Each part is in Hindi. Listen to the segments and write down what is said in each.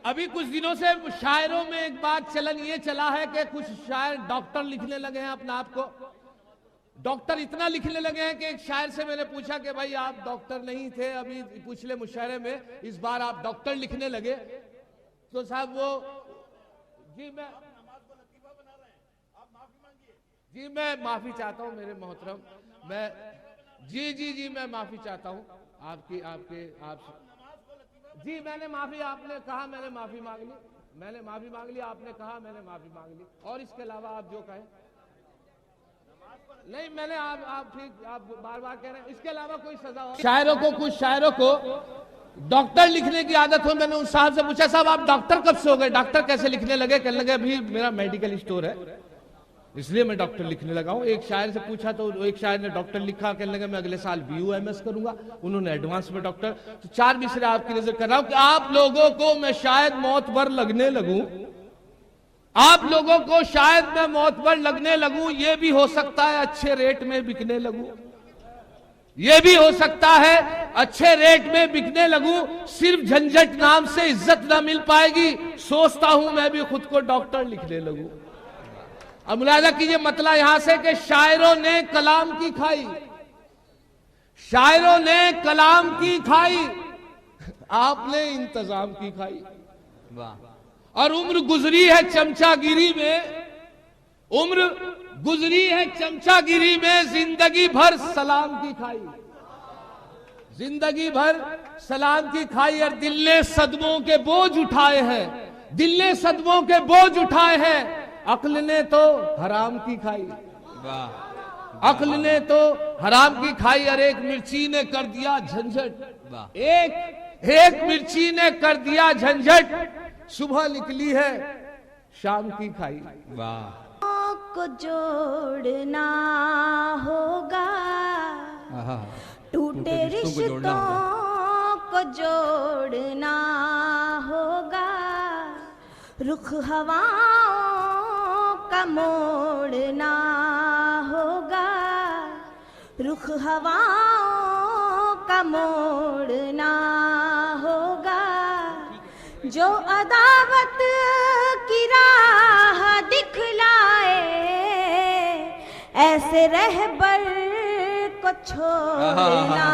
अभी कुछ दिनों से शायरों में एक बात चलन ये चला है कि कुछ शायर डॉक्टर लिखने लगे हैं अपने आप को। डॉक्टर इतना लिखने लगे हैं कि एक शायर से मैंने पूछा कि भाई आप डॉक्टर नहीं थे अभी पिछले मुशायरे में, इस बार आप डॉक्टर लिखने लगे। तो साहब वो जी मैं माफी चाहता हूं मेरे मोहतरम, मैं जी मैं माफी चाहता हूं आपकी जी मैंने माफी, आपने कहा मैंने माफी मांग ली, आपने कहा मैंने माफी मांग ली, और इसके अलावा आप जो कहें नहीं मैंने आप ठीक आप बार बार कह रहे हैं, इसके अलावा कोई सजा हो। शायरों को कुछ शायरों को डॉक्टर लिखने की आदत हो। मैंने उस साहब से पूछा साहब आप डॉक्टर कब से हो गए, डॉक्टर कैसे लिखने लगे? कहने लगे अभी मेरा मेडिकल स्टोर है इसलिए मैं डॉक्टर लिखने लगा हूं। एक शायर से पूछा तो एक शायर ने डॉक्टर लिखा, कहने लगे मैं अगले साल BUMS करूंगा, उन्होंने एडवांस में डॉक्टर। तो 4 मिसरे आपकी नजर कर रहा हूं कि आप लोगों को मैं शायद मौत पर लगने लगूं, आप लोगों को शायद मैं मौत पर लगने लगूं, ये भी हो सकता है अच्छे रेट में बिकने लगूं, ये भी हो सकता है अच्छे रेट में बिकने लगूं, सिर्फ झंझट नाम से इज्जत ना मिल पाएगी, सोचता हूं मैं भी खुद को डॉक्टर लिखने लगूं। अब मुलाजा कीजिए मतलब यहां से कि शायरों ने कलाम की खाई, शायरों ने कलाम की खाई, आपने इंतजाम की खाई। वाह। और उम्र गुजरी है चमचागिरी में, उम्र गुजरी है चमचागिरी में, जिंदगी भर सलाम की खाई, जिंदगी भर सलाम की खाई। और दिल ने सदमों के बोझ उठाए हैं, दिल ने सदमों के बोझ उठाए हैं, अक्ल ने तो हराम की खाई। वाह। अक्ल ने तो हराम की खाई। और एक मिर्ची ने कर दिया झंझट, एक मिर्ची ने कर दिया झंझट, सुबह निकली है शाम की खाई। वाह। को जोड़ना होगा, टूटे रिश्तों को जोड़ना होगा, रुख हवाओं का मोड़ना होगा, रुख हवाओं का मोड़ना होगा, जो अदावत की राह दिखलाए, ऐसे रहबर को छोड़ना।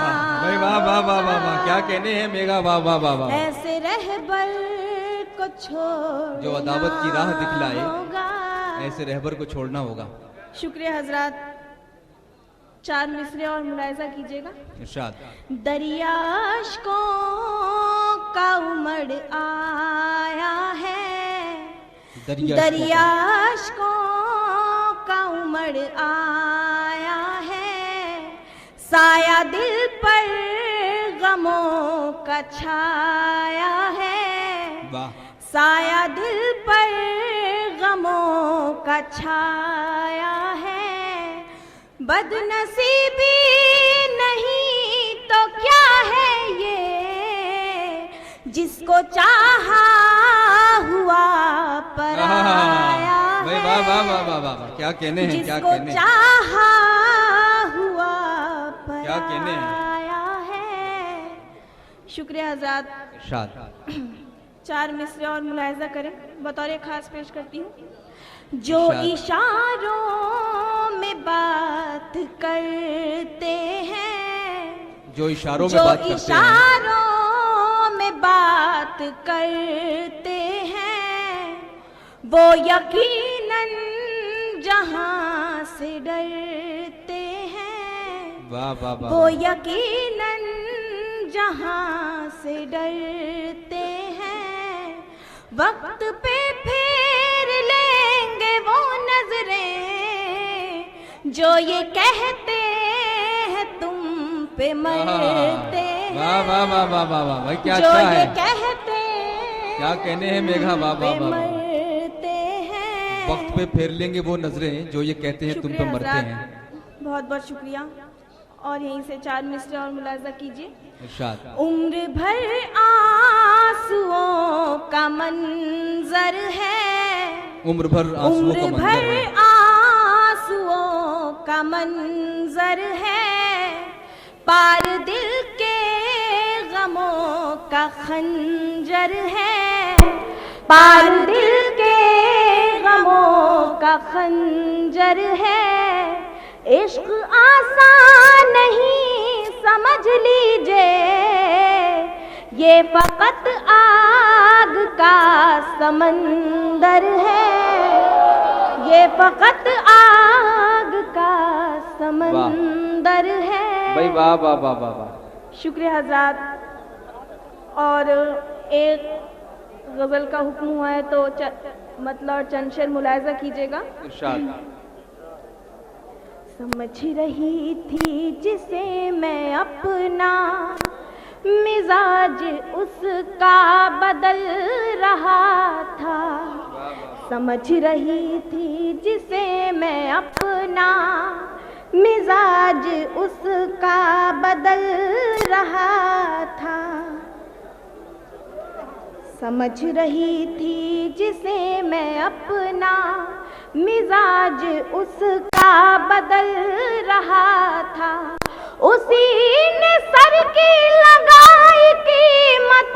वाह वाह वाह वाह वाह, क्या कहने हैं मेघा, वाह वाह वाह वाह। ऐसे रहबर को छोड़ना, जो अदावत की राह दिखलाए, ऐसे रहबर को छोड़ना होगा। शुक्रिया हजरात। 4 मिसरे और मुलायजा कीजिएगा। इरशाद। दरियाश्कों का उमड़ आया है, दरियाश्कों का उमड़ आया है, साया दिल पर गमों का छाया है, साया दिल पर गमों का छाया है, बदनसीबी नहीं तो क्या है ये, जिसको चाहा हुआ पराया है। वाह वाह वाह वाह वाह, क्या कहने हैं, क्या कहने, जिसको चाहा हुआ क्या कहने पराया है। शुक्रिया हज़रात। इरशाद। 4 मिसरे और मुलाहिजा करें, बतौर खास पेश करती हूँ। जो इशारों में बात करते हैं, जो इशारों में बात करते हैं, इशारों में बात करते हैं, वो यकीनन जहां से डरते हैं। वाह वाह वाह। वो यकीनन जहां से डरते हैं, वक्त पे फेर लेंगे वो नजरें, जो ये कहते हैं तुम पे मरते हैं। वाह वाह वाह वाह वाह वाह, भाई क्या जो अच्छा ये है, कहते हैं क्या कहने हैं मेघा, वाह वाह वाह। मरते हैं, वक्त पे फेर लेंगे वो नजरें, जो ये कहते हैं तुम पे मरते हैं। बहुत बहुत शुक्रिया। और यहीं से 4 मिसरे और मुलाजा कीजिए। इरशाद। उम्र भर आंसुओं का मंजर है, उम्र भर आंसुओं का मंजर है, आंसुओं का मंजर है, पार दिल के गमों का खंजर है, पार दिल के गमों का खंजर है। इश्क आसान नहीं समझ लीजिए, ये फकत आग का समंदर है, ये फकत आग का समंदर है। भाई वाह वाह वाह वाह वाह। शुक्रिया हज़रात। और एक गज़ल का हुक्म हुआ है तो मतलब चंद शेर मुलाहिज़ा कीजिएगा। इरशाद। समझ रही थी जिसे मैं अपना, मिजाज उसका बदल रहा था। समझ रही थी जिसे मैं अपना, मिजाज उसका बदल रहा था। समझ रही थी जिसे मैं अपना, मिजाज उसका बदल रहा था। उसी ने सर की लगाई कीमत,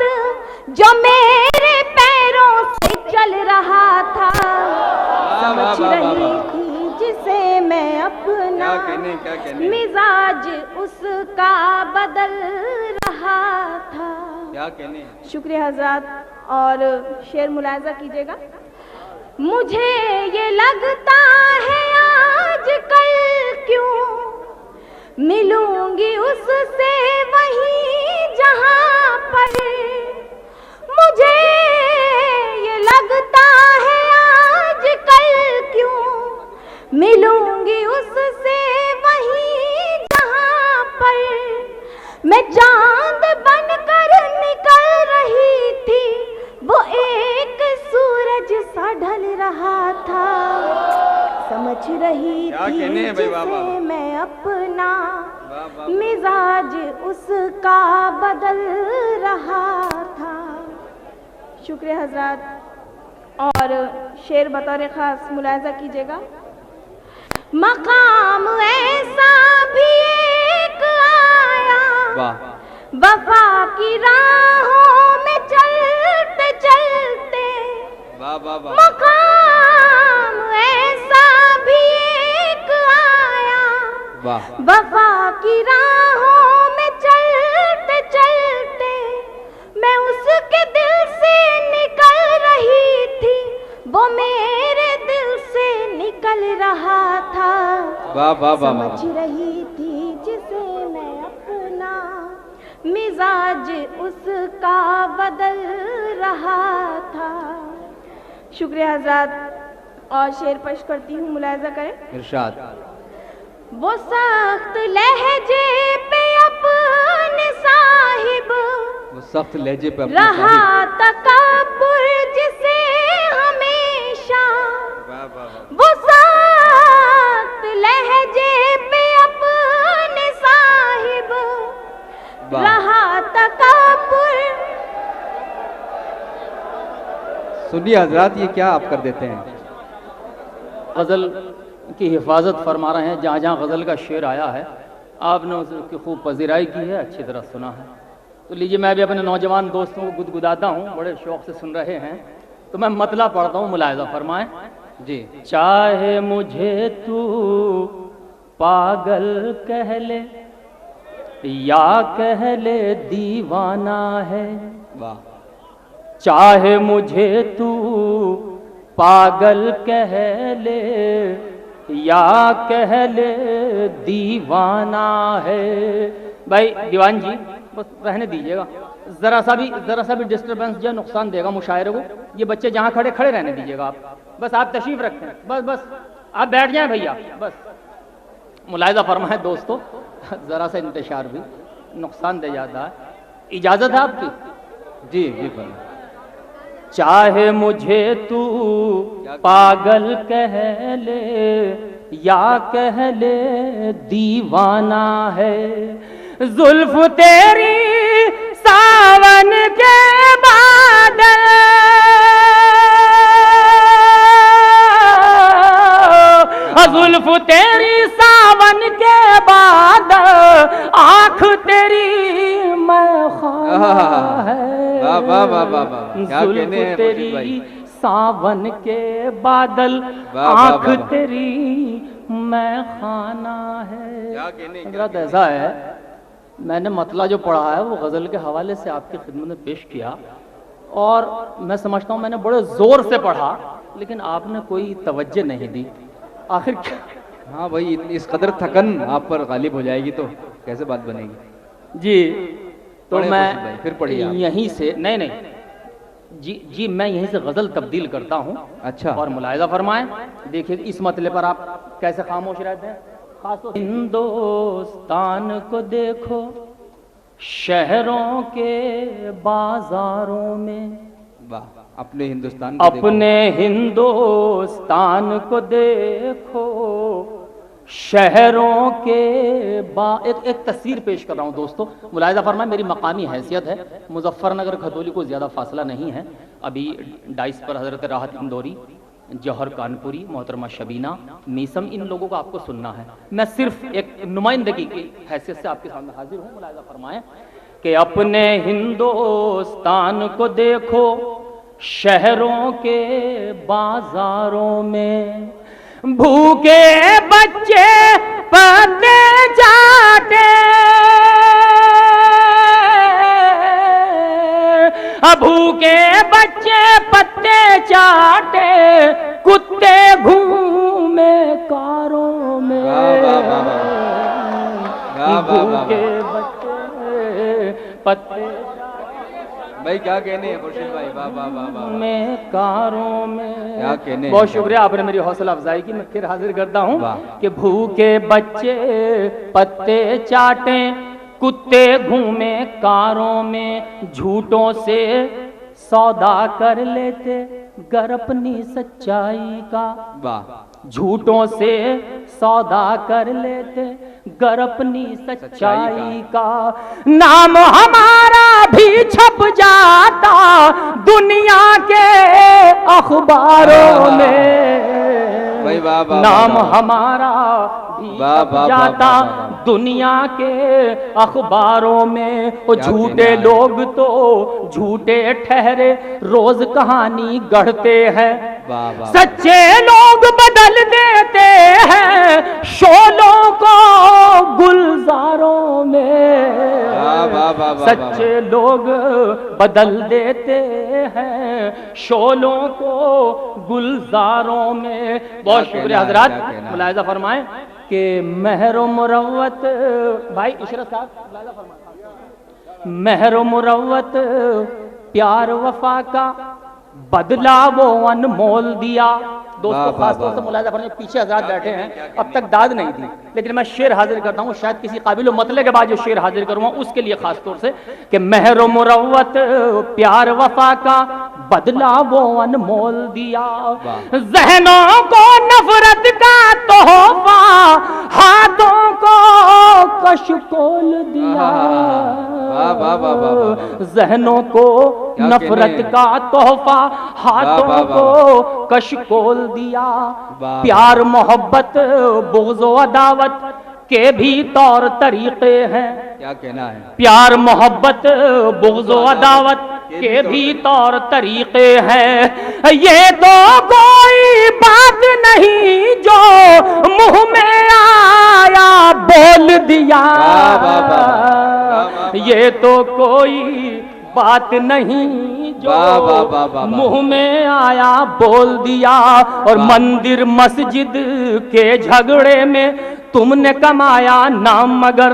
जो मेरे पैरों से चल रहा था। समझ रही थी जिसे मैं अपना, क्या कहने? मिजाज उसका बदल रहा था। क्या कहने? शुक्रिया हज़रात। और शेर मुलाहिज़ा कीजिएगा। मुझे ये लगता है आज कल क्यों मिलूंगी उससे वहीं जहां पर। मुझे ये लगता है आज कल क्यों मिलूंगी उससे वहीं जहां पर। मैं चांद बनकर निकल रही थी, वो एक सूरज सा ढल रहा था। समझ रही थी जिसे मैं अपना, मिजाज उसका बदल रहा था। शुक्रिया हज़रात। और शेर बतौर ख़ास मुलाहिज़ा कीजिएगा। मकाम ऐसा भी एक आया, वफा की राहों में चलते चलते। मकाम ऐसा भी एक आया, वफा की राहों में चलते चलते। मैं उसके दिल से निकल रही थी, वो मेरे दिल से निकल रहा था। समझ रही थी जिसे मैं अपना, मिजाज उसका बदल रहा था। शुक्रिया हज़रात। और शेर पेश करती हूँ, मुलाहिज़ा करें। इरशाद। वो सख्त लहजे पे अपने साहिब, वो सख्त लहजे पे रहा तकब्बुर जिसे हमेशा। वो सख्त लहजे पे अपने साहिब, रहा तकब्बुर। सुनिए हजरात, ये क्या आप कर देते हैं? गज़ल की हिफाजत फरमा रहे हैं। जहाँ जहाँ गज़ल का शेर आया है आपने उसकी खूब पजीराई की है, अच्छी तरह सुना है। तो लीजिए, मैं भी अपने नौजवान दोस्तों को गुदगुदाता हूँ, बड़े शौक़ से सुन रहे हैं, तो मैं मतला पढ़ता हूँ, मुलाहिज़ा फरमाएं जी। चाहे मुझे तू पागल कह ले या कह ले दीवाना है, वाह। चाहे मुझे तू पागल कह ले या कह ले दीवाना है। भाई दीवान जी, बस रहने दीजिएगा, ज़रा सा भी डिस्टर्बेंस जो नुकसान देगा मुशायरे को। ये बच्चे जहाँ खड़े खड़े रहने दीजिएगा आप, बस आप तशरीफ़ रखें, बस आप बैठ जाएं भैया, बस मुलाहिज़ा फरमाएं दोस्तों, ज़रा सा इंतशार भी नुकसान दे जाता है। इजाज़त है आपकी? जी जी फरमाएं। चाहे मुझे तू पागल कह ले या कह ले दीवाना है, जुल्फ तेरी सावन के बादल, जुल्फ तेरी सावन के बादल, आँख तेरी मैं ख्वाब है। वाह वाह वाह वाह वाह, क्या कहने जुल्फ हैं तेरी खुर्शीद भाई। सावन के बादल, वाह, वाह, आंख वाह, वाह। तेरी मैं खाना है। क्या कहने, क्या हजरत ऐसा है, मैंने मतला जो पढ़ा है वो गजल के हवाले से आपकी खिदमत में पेश किया, और मैं समझता हूँ मैंने बड़े जोर से पढ़ा, लेकिन आपने कोई तवज्जो नहीं दी। आखिर क्या? हाँ भाई, इस कदर थकन आप पर गालिब हो जाएगी तो कैसे बात बनेगी। जी तो पढ़े मैं खुर्शीद भाई, फिर पढ़िए आप। यहीं से नहीं जी मैं यहीं से गजल तब्दील करता हूँ। अच्छा। और मुलाहिजा फरमाएं, देखिए इस मतले पर आप कैसे खामोश रहते हैं। खासतौर हिंदुस्तान को देखो शहरों के बाजारों में, वाह, अपने हिंदुस्तान को देखो। अपने हिंदुस्तान को देखो शहरों के एक तस्वीर पेश कर रहा हूँ दोस्तों, मुलाहिजा फरमाएं। मेरी मकामी हैसियत है, मुजफ्फरनगर खतौली को ज़्यादा फासला नहीं है। अभी डाइस पर हजरत राहत इंदौरी, जौहर कानपुरी, मोहतरमा शबीना, मीसम, इन लोगों को आपको सुनना है। मैं सिर्फ एक नुमाइंदगी की हैसियत से आपके सामने हाजिर हूँ। मुलाहिजा फरमाएं कि अपने हिंदुस्तान को देखो शहरों के बाजारों में, भूखे बच्चे पत्ते चाटे, भूखे बच्चे पत्ते चाटे, कुत्ते घूमे कारों में, भूखे बच्चे पत्ते भाई क्या कहने हैं खुर्शीद भाई, वाह वाह वाह वाह, में कारों में। क्या कहने। बहुत शुक्रिया, आपने मेरी हौसला अफजाई की। मैं फिर हाजिर करता हूँ कि भूखे बच्चे पत्ते चाटे, कुत्ते घूमे कारों में, झूठों से सौदा कर लेते गर अपनी सच्चाई का, वाह, झूठों से सौदा कर लेते गर अपनी सच्चाई का, नाम हमारा भी छप जाता दुनिया के अखबारों में, भाई वाह वाह, नाम हमारा भी छप जाता दुनिया के अखबारों में। वो झूठे लोग तो झूठे ठहरे, रोज कहानी गढ़ते हैं, सच्चे लोग बदल देते हैं शोलों को गुलजारों में, सच्चे लोग बदल देते हैं शोलों को गुलजारों में। बहुत शुक्रिया हजरात, मुलाहिजा फरमाएं कि महर मुरव्वत, भाई इशरत साहब मुलाहिजा फरमाएं, महर मुरव्वत प्यार वफा का बदला वो अनमोल दिया। दोस्तों खासतौर से मुलाहिजा फरमाएं, पीछे हजरात बैठे हैं, अब तक दाद नहीं दी, लेकिन मैं शेर हाजिर करता हूँ, शायद किसी काबिल मतले के बाद जो शेर हाजिर करूंगा उसके लिए खासतौर से कि महर मुरव्वत प्यार वफा का बदला वो अनमोल दिया, जहनों को नफरत का तोहफा हाथों को कशकोल दिया, जहनों को नफरत का तोहफा हाथों को कशकोल दिया। प्यार मोहब्बत बुग़्ज़ अदावत के भी तौर तरीके हैं, क्या कहना है। प्यार मोहब्बत बुग़्ज़ अदावत के भी तौर तरीके हैं, ये तो कोई बात नहीं जो मुंह में आया बोल दिया, ये तो कोई बात नहीं जो मुंह में आया बोल दिया। और मंदिर मस्जिद के झगड़े में तुमने कमाया नाम मगर,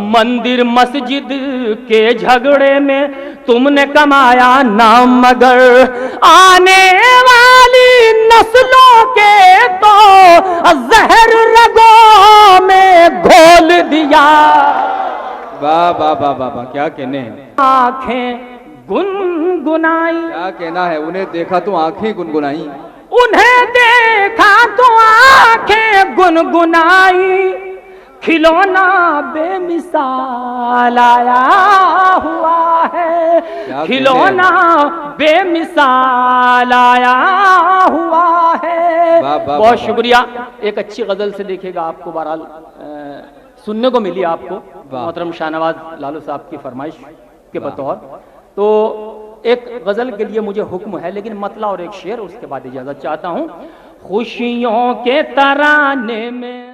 मंदिर मस्जिद के झगड़े में तुमने कमाया नाम मगर, आने वाली नस्लों के तो जहर रगों में घोल दिया। वाह वाह वाह वाह, क्या कहने हैं। आंखें गुनगुनाई, क्या कहना है। उन्हें देखा तो आंखें गुनगुनाई, उन्हें देखा तो आंखें गुनगुनाई, खिलौना बेमिसाल आया हुआ है, खिलौना बेमिसाल आया हुआ है। बहुत शुक्रिया। एक अच्छी गजल से देखिएगा, आपको बहरहाल सुनने को मिली आपको, मोहतरम शाहनवाज लालू साहब की फरमाइश के बतौर तो एक गजल के लिए मुझे हुक्म है, लेकिन मतला और एक शेर, उसके बाद इजाजत चाहता हूं। खुशियों के तराने में